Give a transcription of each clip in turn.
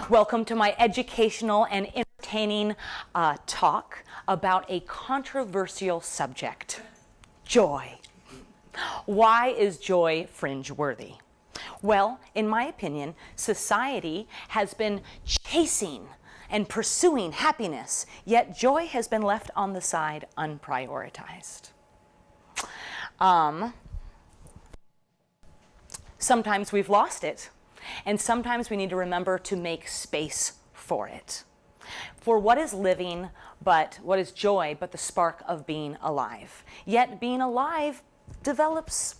Welcome to my educational and entertaining talk about a controversial subject, joy. Why is joy fringe-worthy? Well, in my opinion, society has been chasing and pursuing happiness, yet joy has been left on the side unprioritized. Sometimes we've lost it, and sometimes we need to remember to make space for it. For what is living, but what is joy but the spark of being alive? Yet being alive develops,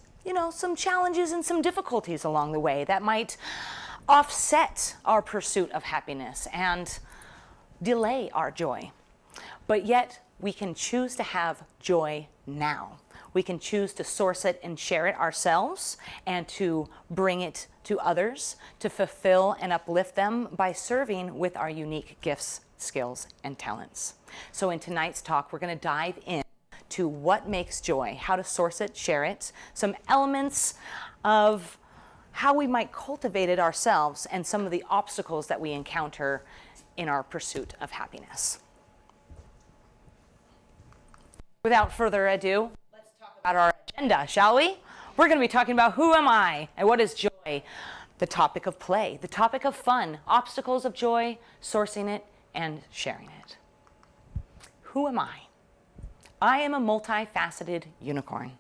some challenges and some difficulties along the way that might offset our pursuit of happiness and delay our joy. But yet we can choose to have joy now. We can choose to source it and share it ourselves and to bring it to others, to fulfill and uplift them by serving with our unique gifts, skills, and talents. So in tonight's talk, we're going to dive in to what makes joy, how to source it, share it, some elements of how we might cultivate it ourselves, and some of the obstacles that we encounter in our pursuit of happiness. Without further ado, let's talk about our agenda, shall we? We're going to be talking about who am I and what is joy, the topic of play, the topic of fun, obstacles of joy, sourcing it, and sharing it. Who am I? I am a multifaceted unicorn.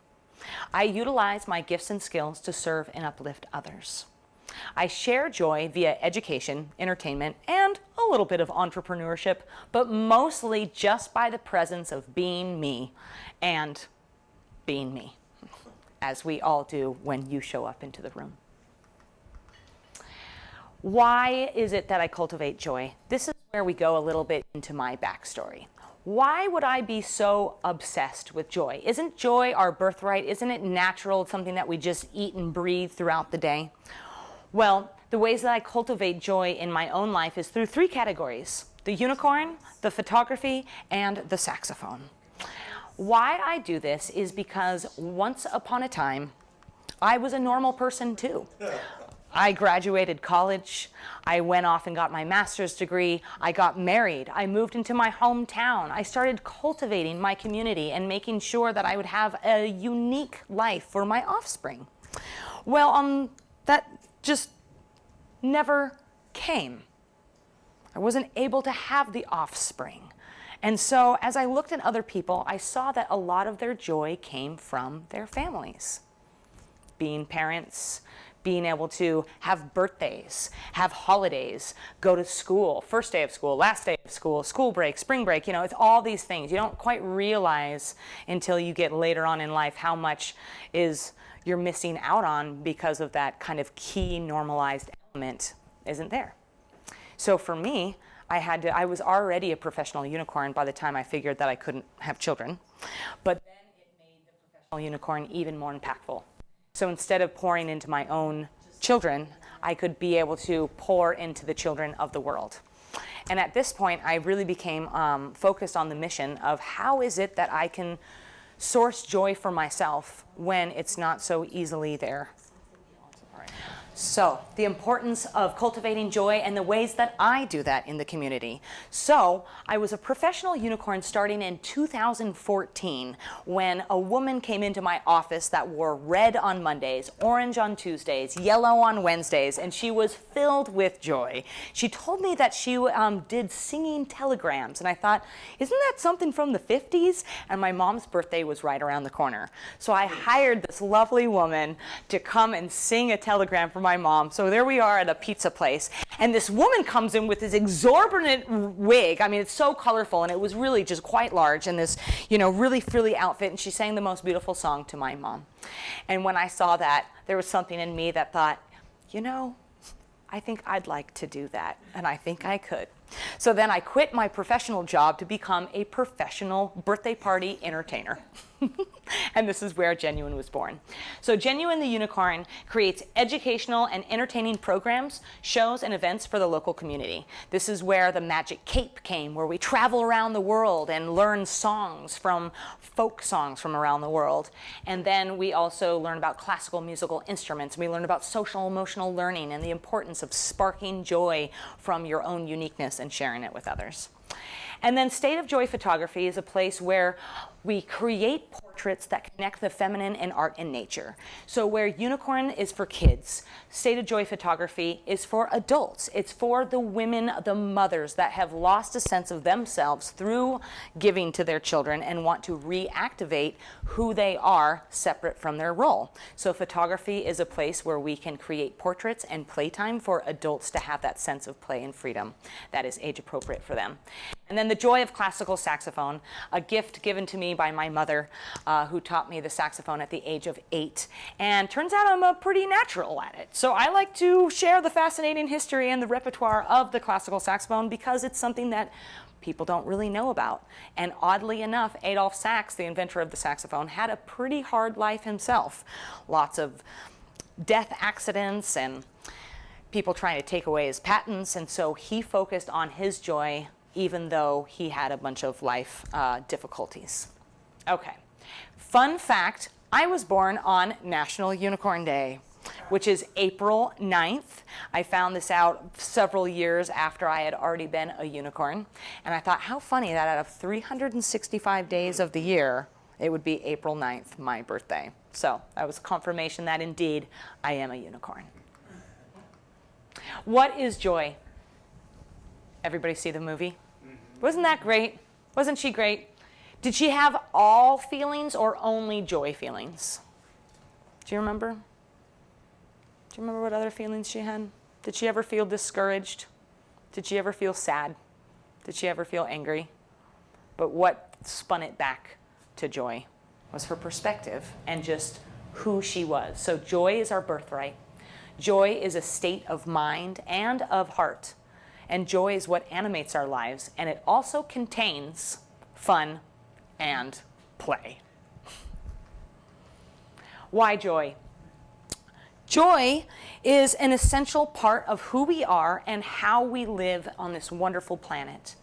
I utilize my gifts and skills to serve and uplift others. I share joy via education, entertainment, and a little bit of entrepreneurship, but mostly just by the presence of being me and being me, as we all do when you show up into the room. Why is it that I cultivate joy? This is where we go a little bit into my backstory. Why would I be so obsessed with joy? Isn't joy our birthright? Isn't it natural? It's something that we just eat and breathe throughout the day? Well, the ways that I cultivate joy in my own life is through three categories: the unicorn, the photography, and the saxophone. Why I do this is because once upon a time, I was a normal person too. I graduated college, I went off and got my master's degree, I got married, I moved into my hometown, I started cultivating my community and making sure that I would have a unique life for my offspring. Well, that just never came. I wasn't able to have the offspring. And so as I looked at other people, I saw that a lot of their joy came from their families. Being parents, being able to have birthdays, have holidays, go to school, first day of school, last day of school, school break, spring break, it's all these things. You don't quite realize until you get later on in life how much you're missing out on because of that kind of key normalized element isn't there. So for me, I was already a professional unicorn by the time I figured that I couldn't have children. But then it made the professional unicorn even more impactful. So instead of pouring into my own children, I could be able to pour into the children of the world. And at this point, I really became focused on the mission of how is it that I can source joy for myself when it's not so easily there. So the importance of cultivating joy and the ways that I do that in the community. So I was a professional unicorn starting in 2014 when a woman came into my office that wore red on Mondays, orange on Tuesdays, yellow on Wednesdays, and she was filled with joy. She told me that she did singing telegrams, and I thought, isn't that something from the 50s? And my mom's birthday was right around the corner. So I hired this lovely woman to come and sing a telegram for my mom. So there we are at a pizza place, and this woman comes in with this exorbitant wig. I mean, it's so colorful, and it was really just quite large, and this, really frilly outfit, and she sang the most beautiful song to my mom. And when I saw that, there was something in me that thought, I think I'd like to do that, and I think I could. So then I quit my professional job to become a professional birthday party entertainer. And this is where Genuine was born. So Genuine the Unicorn creates educational and entertaining programs, shows, and events for the local community. This is where the Magic Cape came, where we travel around the world and learn folk songs from around the world. And then we also learn about classical musical instruments. We learn about social emotional learning and the importance of sparking joy from your own uniqueness and sharing it with others. And then State of Joy Photography is a place where we create portraits that connect the feminine and art and nature. So where Unicorn is for kids, State of Joy Photography is for adults. It's for the women, the mothers that have lost a sense of themselves through giving to their children and want to reactivate who they are separate from their role. So photography is a place where we can create portraits and playtime for adults to have that sense of play and freedom that is age appropriate for them. And then the joy of classical saxophone, a gift given to me by my mother, who taught me the saxophone at the age of 8. And turns out I'm a pretty natural at it. So I like to share the fascinating history and the repertoire of the classical saxophone because it's something that people don't really know about. And oddly enough, Adolphe Sax, the inventor of the saxophone, had a pretty hard life himself. Lots of death accidents and people trying to take away his patents. And so he focused on his joy even though he had a bunch of life difficulties. Okay, fun fact, I was born on National Unicorn Day, which is April 9th. I found this out several years after I had already been a unicorn. And I thought, how funny that out of 365 days of the year, it would be April 9th, my birthday. So that was confirmation that indeed I am a unicorn. What is joy? Everybody see the movie? Wasn't that great? Wasn't she great? Did she have all feelings or only joy feelings? Do you remember? Do you remember what other feelings she had? Did she ever feel discouraged? Did she ever feel sad? Did she ever feel angry? But what spun it back to joy was her perspective and just who she was. So joy is our birthright. Joy is a state of mind and of heart. And joy is what animates our lives, and it also contains fun and play. Why joy? Joy is an essential part of who we are and how we live on this wonderful planet.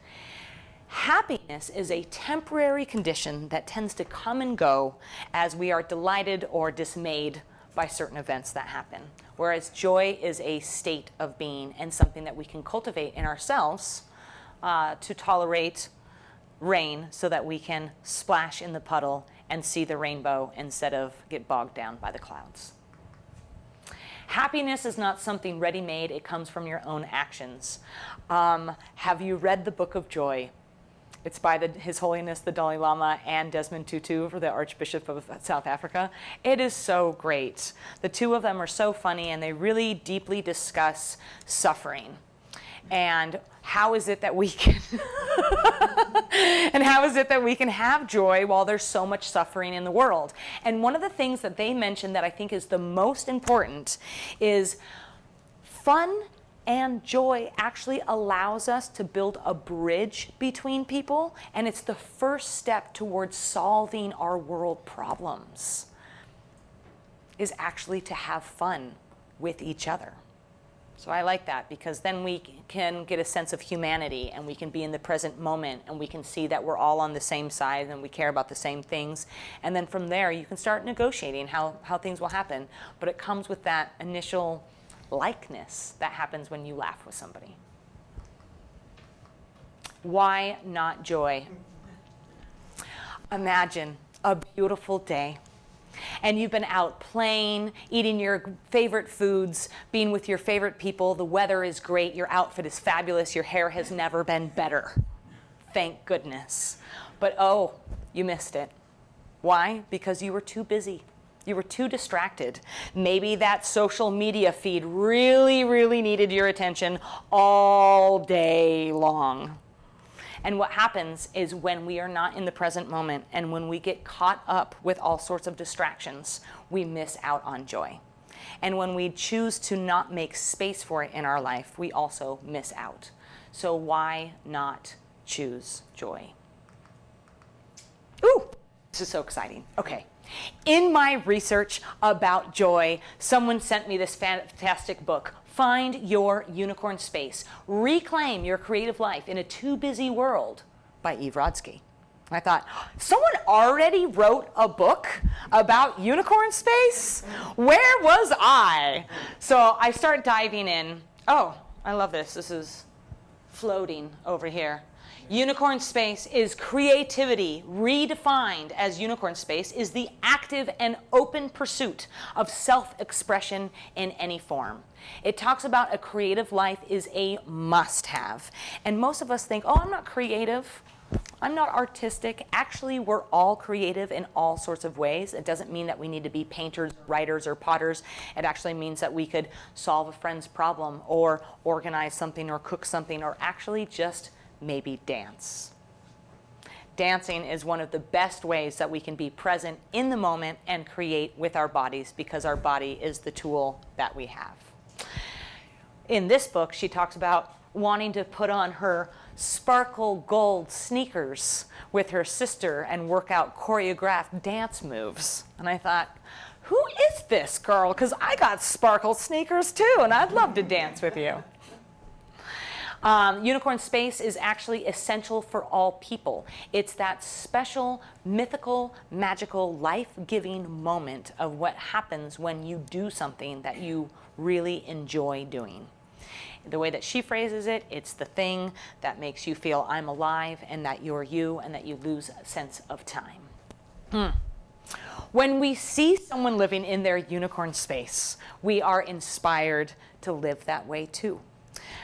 Happiness is a temporary condition that tends to come and go as we are delighted or dismayed by certain events that happen. Whereas joy is a state of being and something that we can cultivate in ourselves to tolerate rain so that we can splash in the puddle and see the rainbow instead of get bogged down by the clouds. Happiness is not something ready-made. It comes from your own actions. Have you read the Book of Joy? It's by His Holiness the Dalai Lama and Desmond Tutu, for the Archbishop of South Africa. It is so great. The two of them are so funny, and they really deeply discuss suffering. And how is it that we can have joy while there's so much suffering in the world? And one of the things that they mentioned that I think is the most important is fun and joy actually allows us to build a bridge between people, and it's the first step towards solving our world problems, is actually to have fun with each other. So I like that because then we can get a sense of humanity and we can be in the present moment and we can see that we're all on the same side and we care about the same things. And then from there you can start negotiating how things will happen. But it comes with that initial likeness that happens when you laugh with somebody. Why not joy? Imagine a beautiful day and you've been out playing, eating your favorite foods, being with your favorite people, the weather is great, your outfit is fabulous, your hair has never been better. Thank goodness. But oh, you missed it. Why? Because you were too busy. You were too distracted. Maybe that social media feed really, really needed your attention all day long. And what happens is when we are not in the present moment and when we get caught up with all sorts of distractions, we miss out on joy. And when we choose to not make space for it in our life, we also miss out. So why not choose joy? Ooh, this is so exciting. Okay. In my research about joy, someone sent me this fantastic book, Find Your Unicorn Space, Reclaim Your Creative Life in a Too Busy World by Eve Rodsky. I thought, someone already wrote a book about unicorn space? Where was I? So I start diving in. Oh, I love this. This is floating over here. Unicorn space is creativity. Redefined as unicorn space is the active and open pursuit of self-expression in any form. It talks about a creative life is a must-have. And most of us think, oh, I'm not creative. I'm not artistic. Actually, we're all creative in all sorts of ways. It doesn't mean that we need to be painters, writers, or potters. It actually means that we could solve a friend's problem or organize something or cook something or actually just maybe dance. Dancing is one of the best ways that we can be present in the moment and create with our bodies because our body is the tool that we have. In this book, she talks about wanting to put on her sparkle gold sneakers with her sister and work out choreographed dance moves. And I thought, who is this girl? Because I got sparkle sneakers too, and I'd love to dance with you. Unicorn space is actually essential for all people. It's that special, mythical, magical, life-giving moment of what happens when you do something that you really enjoy doing. The way that she phrases it, it's the thing that makes you feel I'm alive and that you're you and that you lose a sense of time. When we see someone living in their unicorn space, we are inspired to live that way too.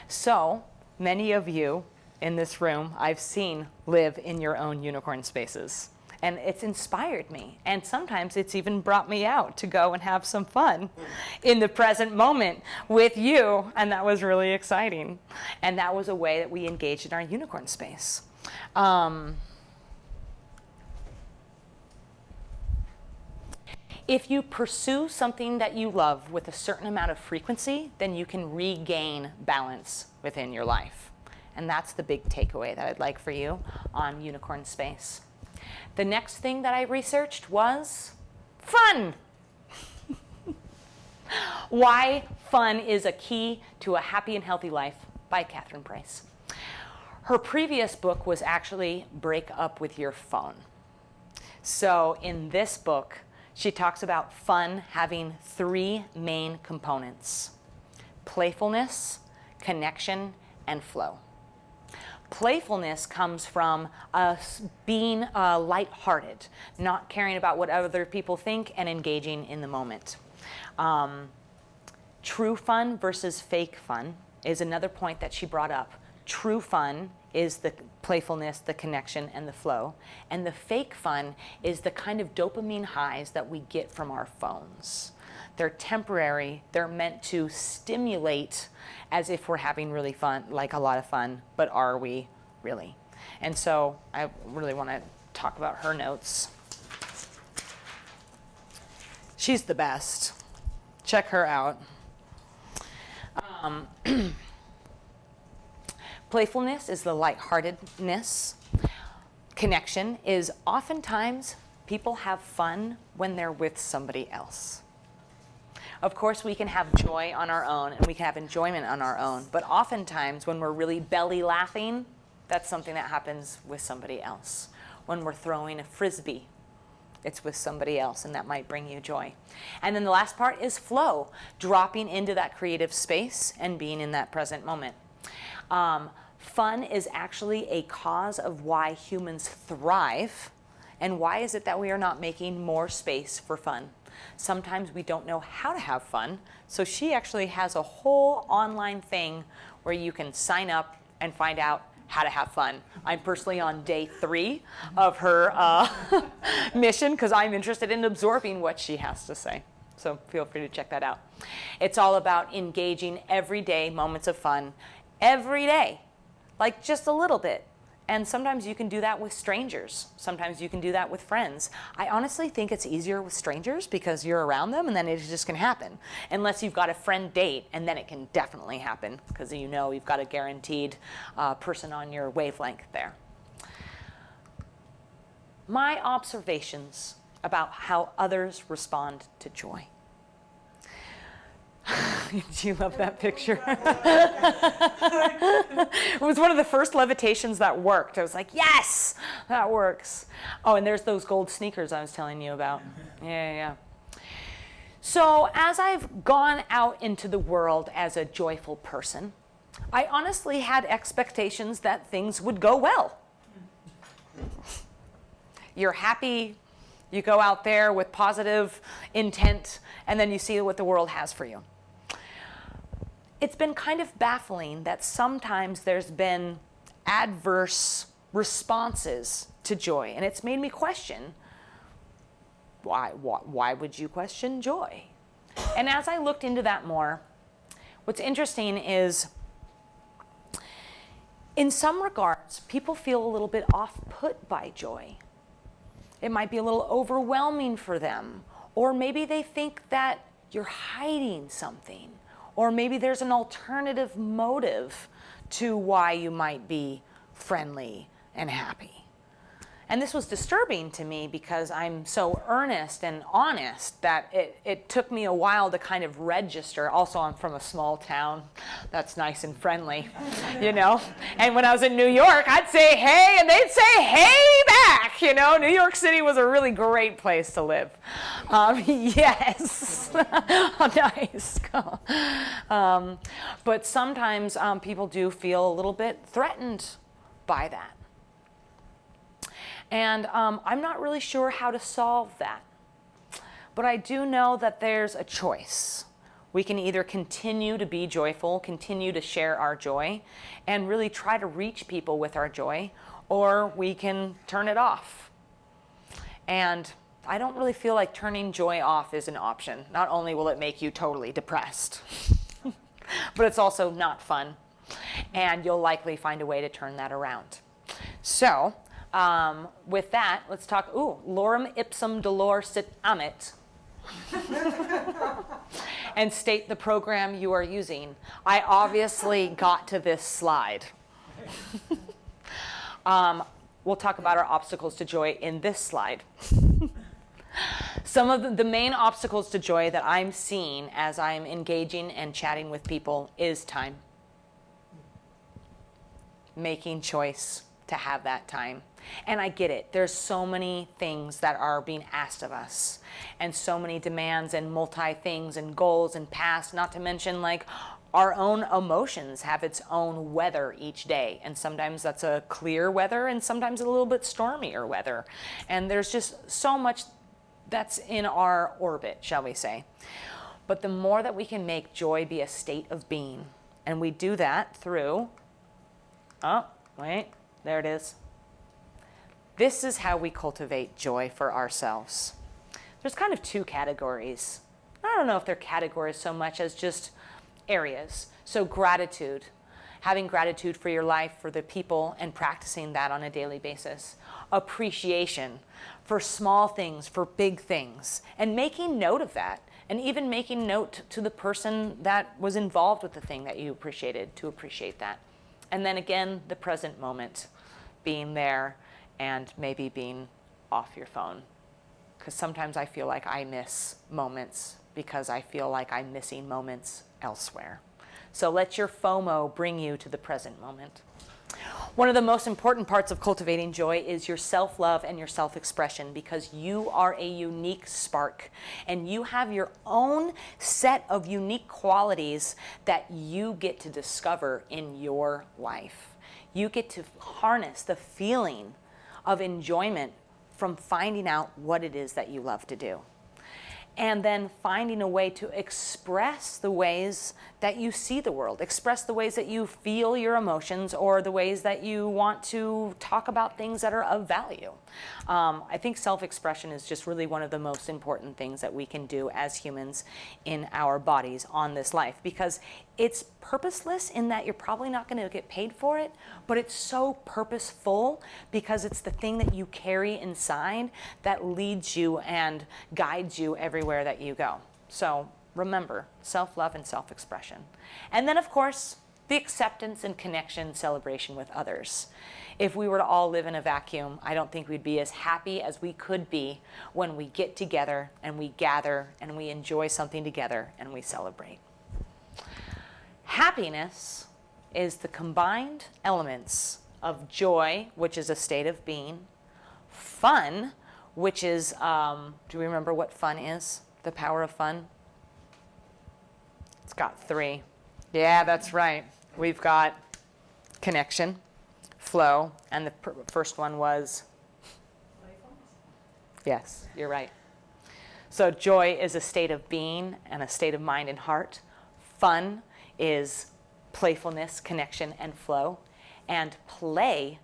So, many of you in this room I've seen live in your own unicorn spaces. And it's inspired me. And sometimes it's even brought me out to go and have some fun in the present moment with you. And that was really exciting. And that was a way that we engaged in our unicorn space. If you pursue something that you love with a certain amount of frequency, then you can regain balance within your life. And that's the big takeaway that I'd like for you on unicorn space. The next thing that I researched was fun. Why Fun is a Key to a Happy and Healthy Life by Catherine Price. Her previous book was actually Break Up with Your Phone. So in this book, she talks about fun having three main components: playfulness, connection, and flow. Playfulness comes from us being lighthearted, not caring about what other people think, and engaging in the moment. True fun versus fake fun is another point that she brought up. True fun is the playfulness, the connection, and the flow. And the fake fun is the kind of dopamine highs that we get from our phones. They're temporary. They're meant to stimulate as if we're having really fun, like a lot of fun, but are we really? And so I really want to talk about her notes. She's the best. Check her out. Playfulness is the lightheartedness. Connection is oftentimes people have fun when they're with somebody else. Of course, we can have joy on our own and we can have enjoyment on our own, but oftentimes when we're really belly laughing, that's something that happens with somebody else. When we're throwing a frisbee, it's with somebody else, and that might bring you joy. And then the last part is flow, dropping into that creative space and being in that present moment. Fun is actually a cause of why humans thrive. And why is it that we are not making more space for fun? Sometimes we don't know how to have fun. So she actually has a whole online thing where you can sign up and find out how to have fun. I'm personally on day 3 of her mission because I'm interested in absorbing what she has to say. So feel free to check that out. It's all about engaging everyday moments of fun every day, like just a little bit. And sometimes you can do that with strangers. Sometimes you can do that with friends. I honestly think it's easier with strangers because you're around them and then it just can happen. Unless you've got a friend date, and then it can definitely happen because you know you've got a guaranteed person on your wavelength there. My observations about how others respond to joy. Do you love that picture? It was one of the first levitations that worked. I was like, yes, that works. Oh, and there's those gold sneakers I was telling you about. Yeah. So as I've gone out into the world as a joyful person, I honestly had expectations that things would go well. You're happy, you go out there with positive intent, and then you see what the world has for you. It's been kind of baffling that sometimes there's been adverse responses to joy, and it's made me question, why would you question joy? And as I looked into that more, what's interesting is, in some regards, people feel a little bit off-put by joy. It might be a little overwhelming for them, or maybe they think that you're hiding something. Or maybe there's an alternative motive to why you might be friendly and happy. And this was disturbing to me because I'm so earnest and honest that it took me a while to kind of register. Also, I'm from a small town that's nice and friendly, you know. And when I was in New York, I'd say hey, and they'd say hey back, you know. New York City was a really great place to live. Yes. Oh, nice. But sometimes people do feel a little bit threatened by that. And I'm not really sure how to solve that. But I do know that there's a choice. We can either continue to be joyful, continue to share our joy, and really try to reach people with our joy, or we can turn it off. And I don't really feel like turning joy off is an option. Not only will it make you totally depressed, but it's also not fun. And you'll likely find a way to turn that around. So, with that, let's talk, lorem ipsum dolor sit amit. And state the program you are using. I obviously got to this slide. We'll talk about our obstacles to joy in this slide. Some of the main obstacles to joy that I'm seeing as I'm engaging and chatting with people is time. Making choice to have that time. And I get it. There's so many things that are being asked of us, and so many demands and multi-things and goals and paths, not to mention like our own emotions have its own weather each day. And sometimes that's a clear weather and sometimes a little bit stormier weather. And there's just so much that's in our orbit, shall we say. But the more that we can make joy be a state of being, and we do that through, there it is. This is how we cultivate joy for ourselves. There's kind of two categories. I don't know if they're categories so much as just areas. So gratitude, having gratitude for your life, for the people, and practicing that on a daily basis. Appreciation for small things, for big things, and making note of that, and even making note to the person that was involved with the thing that you appreciated, to appreciate that. And then again, the present moment, being there and maybe being off your phone. Because sometimes I feel like I miss moments because I feel like I'm missing moments elsewhere. So let your FOMO bring you to the present moment. One of the most important parts of cultivating joy is your self-love and your self-expression, because you are a unique spark and you have your own set of unique qualities that you get to discover in your life. You get to harness the feeling of enjoyment from finding out what it is that you love to do. and then finding a way to express the ways that you see the world, express the ways that you feel your emotions, or the ways that you want to talk about things that are of value. I think self-expression is just really one of the most important things that we can do as humans in our bodies on this life, because it's purposeless in that you're probably not going to get paid for it, but it's so purposeful because it's the thing that you carry inside that leads you and guides you everywhere that you go. So remember, self-love and self-expression. And then, of course, the acceptance and connection, celebration with others. If we were to all live in a vacuum, I don't think we'd be as happy as we could be when we get together and we gather and we enjoy something together and we celebrate. Happiness is the combined elements of joy, which is a state of being, fun, which is, do we remember what fun is? The power of fun? It's got 3. Yeah, that's right. We've got connection, flow, and the first one was? Yes, you're right. So joy is a state of being and a state of mind and heart. Fun is playfulness, connection, and flow. And play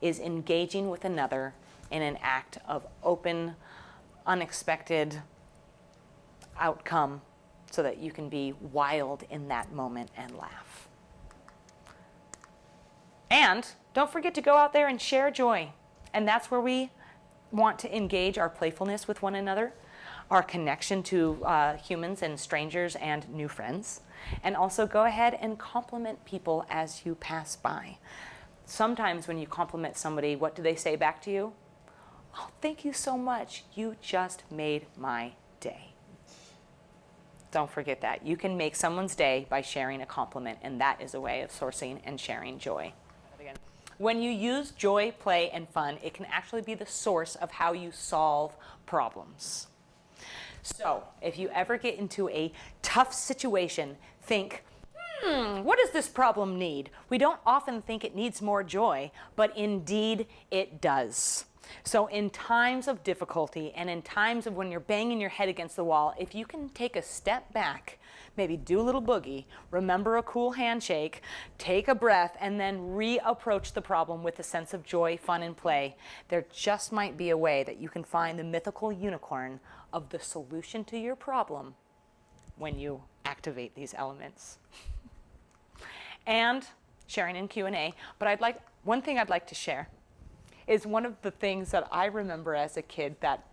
is engaging with another in an act of open, unexpected outcome so that you can be wild in that moment and laugh. And don't forget to go out there and share joy. And that's where we want to engage our playfulness with one another, our connection to humans and strangers and new friends. And also go ahead and compliment people as you pass by. Sometimes when you compliment somebody, what do they say back to you? Oh, thank you so much. You just made my day. Don't forget that. You can make someone's day by sharing a compliment, and that is a way of sourcing and sharing joy. When you use joy, play, and fun, it can actually be the source of how you solve problems. So if you ever get into a tough situation, think, what does this problem need? We don't often think it needs more joy, but indeed it does. So in times of difficulty and in times of when you're banging your head against the wall, if you can take a step back, maybe do a little boogie, remember a cool handshake, take a breath, and then reapproach the problem with a sense of joy, fun, and play, there just might be a way that you can find the mythical unicorn of the solution to your problem when you activate these elements. And sharing in Q&A, but one thing I'd like to share is one of the things that I remember as a kid that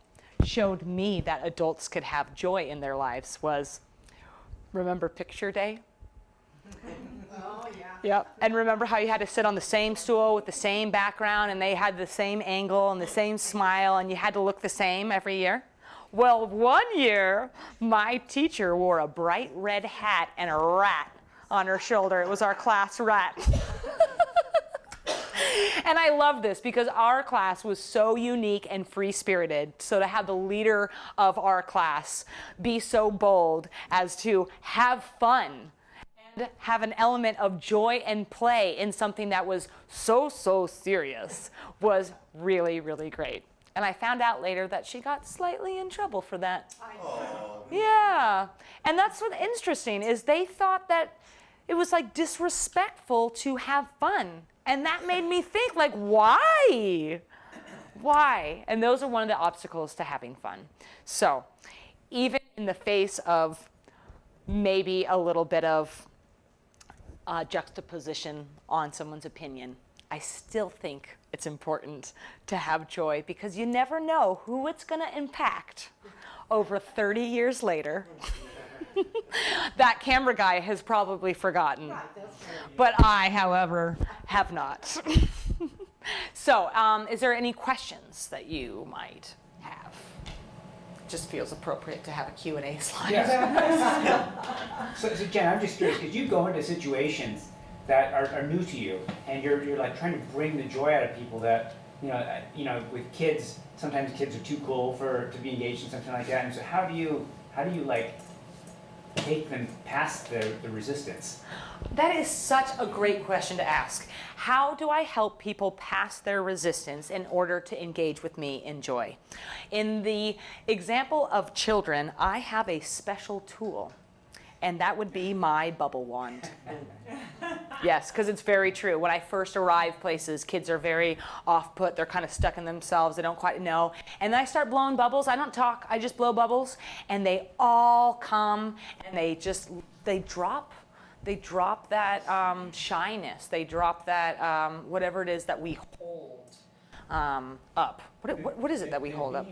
showed me that adults could have joy in their lives was, remember picture day? Oh, yeah. Yep. And remember how you had to sit on the same stool with the same background and they had the same angle and the same smile and you had to look the same every year? Well, one year, my teacher wore a bright red hat and a rat on her shoulder. It was our class rat. And I love this because our class was so unique and free-spirited. So to have the leader of our class be so bold as to have fun and have an element of joy and play in something that was so serious was really, really great. And I found out later that she got slightly in trouble for that. Yeah. And that's what's interesting is they thought that it was like disrespectful to have fun. And that made me think, like, why? Why? And those are one of the obstacles to having fun. So even in the face of maybe a little bit of juxtaposition on someone's opinion, I still think it's important to have joy because you never know who it's going to impact over 30 years later. That camera guy has probably forgotten. But I, however, have not. So, is there any questions that you might have? Just feels appropriate to have a Q&A slide. Yeah. So Jen, I'm just curious, because you go into situations that are new to you, and you're like trying to bring the joy out of people that, with kids, sometimes kids are too cool to be engaged in something like that. And so how do you like take them past the resistance? That is such a great question to ask. How do I help people pass their resistance in order to engage with me in joy? In the example of children, I have a special tool, and that would be my bubble wand. Yes, because it's very true. When I first arrive places, kids are very off-put. They're kind of stuck in themselves. They don't quite know. And then I start blowing bubbles. I don't talk. I just blow bubbles. And they all come, and they drop. They drop that shyness. They drop that whatever it is that we hold up. What is it that we hold up?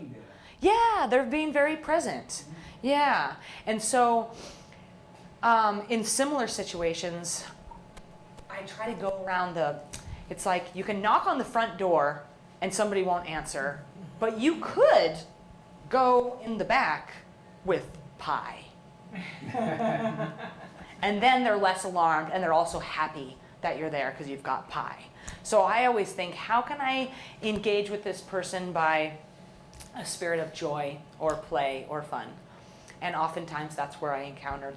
Yeah, they're being very present. Yeah. And so in similar situations, I try to go around it's like you can knock on the front door and somebody won't answer, but you could go in the back with pie. And then they're less alarmed and they're also happy that you're there because you've got pie. So I always think, how can I engage with this person by a spirit of joy or play or fun? And oftentimes that's where I encounter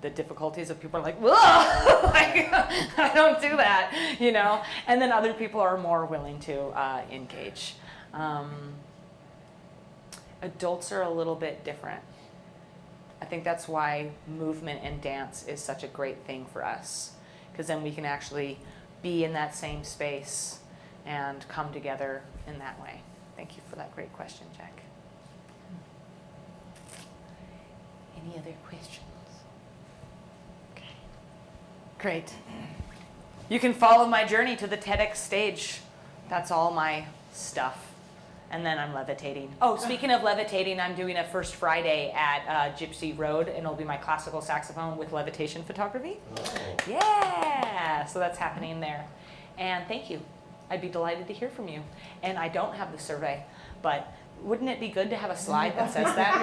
the difficulties of people are like, whoa, I don't do that, you know? And then other people are more willing to engage. Adults are a little bit different. I think that's why movement and dance is such a great thing for us, because then we can actually be in that same space and come together in that way. Thank you for that great question, Jack. Any other questions? Okay. Great. You can follow my journey to the TEDx stage. That's all my stuff. And then I'm levitating. Oh, speaking of levitating, I'm doing a First Friday at Gypsy Road, and it'll be my classical saxophone with levitation photography. Oh. Yeah, so that's happening there. And thank you. I'd be delighted to hear from you. And I don't have the survey, but wouldn't it be good to have a slide that says that?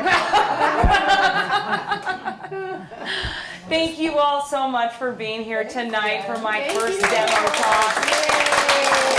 Thank you all so much for being here tonight for my first demo talk. Yay.